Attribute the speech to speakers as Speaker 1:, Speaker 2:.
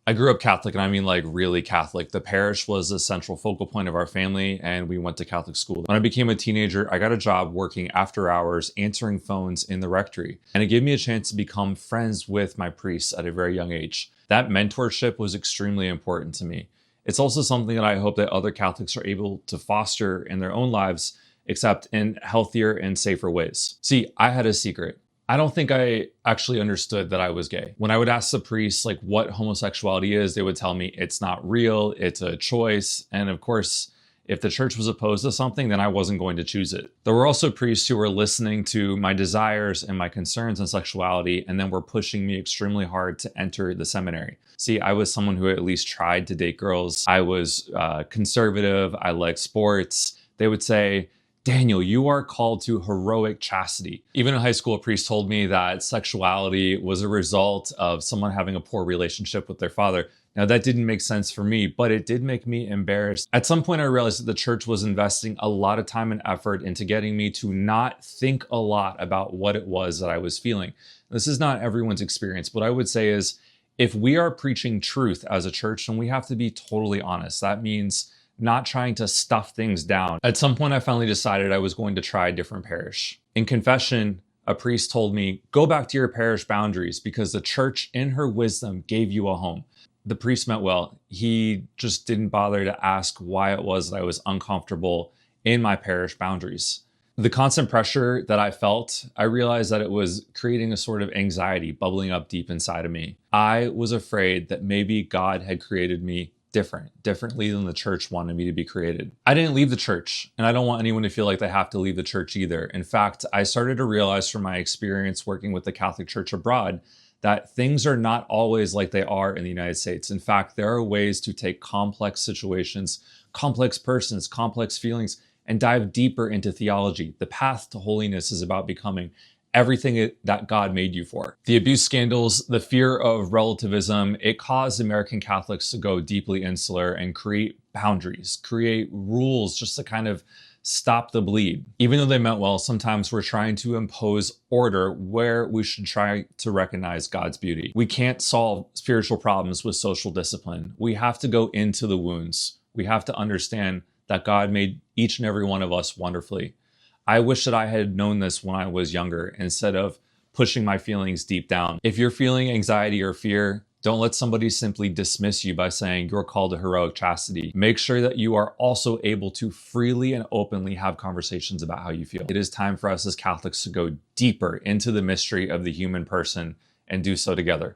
Speaker 1: I grew up Catholic, and I mean like really Catholic. The parish was the central focal point of our family, and we went to Catholic school. When I became a teenager, I got a job working after hours, answering phones in the rectory, and it gave me a chance to become friends with my priests at a very young age. That mentorship was extremely important to me. It's also something that I hope that other Catholics are able to foster in their own lives, except in healthier and safer ways. See, I had a secret. I don't think I actually understood that I was gay. When I would ask the priests like what homosexuality is, they would tell me it's not real, it's a choice. And of course, if the church was opposed to something, then I wasn't going to choose it. There were also priests who were listening to my desires and my concerns on sexuality, and then were pushing me extremely hard to enter the seminary. See, I was someone who at least tried to date girls. I was conservative, I liked sports. They would say, Daniel, you are called to heroic chastity. Even in high school, a priest told me that sexuality was a result of someone having a poor relationship with their father. Now, that didn't make sense for me, but it did make me embarrassed. At some point, I realized that the church was investing a lot of time and effort into getting me to not think a lot about what it was that I was feeling. This is not everyone's experience. What I would say is, if we are preaching truth as a church, then we have to be totally honest. That means not trying to stuff things down. At some point, I finally decided I was going to try a different parish. In confession, a priest told me, go back to your parish boundaries because the church in her wisdom gave you a home. The priest meant well. He just didn't bother to ask why it was that I was uncomfortable in my parish boundaries. The constant pressure that I felt, I realized that it was creating a sort of anxiety bubbling up deep inside of me. I was afraid that maybe God had created me differently than the church wanted me to be created. I didn't leave the church, and I don't want anyone to feel like they have to leave the church either. In fact, I started to realize from my experience working with the Catholic Church abroad that things are not always like they are in the United States. In fact, there are ways to take complex situations, complex persons, complex feelings, and dive deeper into theology. The path to holiness is about becoming everything that God made you for. The abuse scandals, the fear of relativism, it caused American Catholics to go deeply insular and create boundaries, create rules just to kind of stop the bleed. Even though they meant well, sometimes we're trying to impose order where we should try to recognize God's beauty. We can't solve spiritual problems with social discipline. We have to go into the wounds. We have to understand that God made each and every one of us wonderfully. I wish that I had known this when I was younger instead of pushing my feelings deep down. If you're feeling anxiety or fear, don't let somebody simply dismiss you by saying you're called to heroic chastity. Make sure that you are also able to freely and openly have conversations about how you feel. It is time for us as Catholics to go deeper into the mystery of the human person and do so together.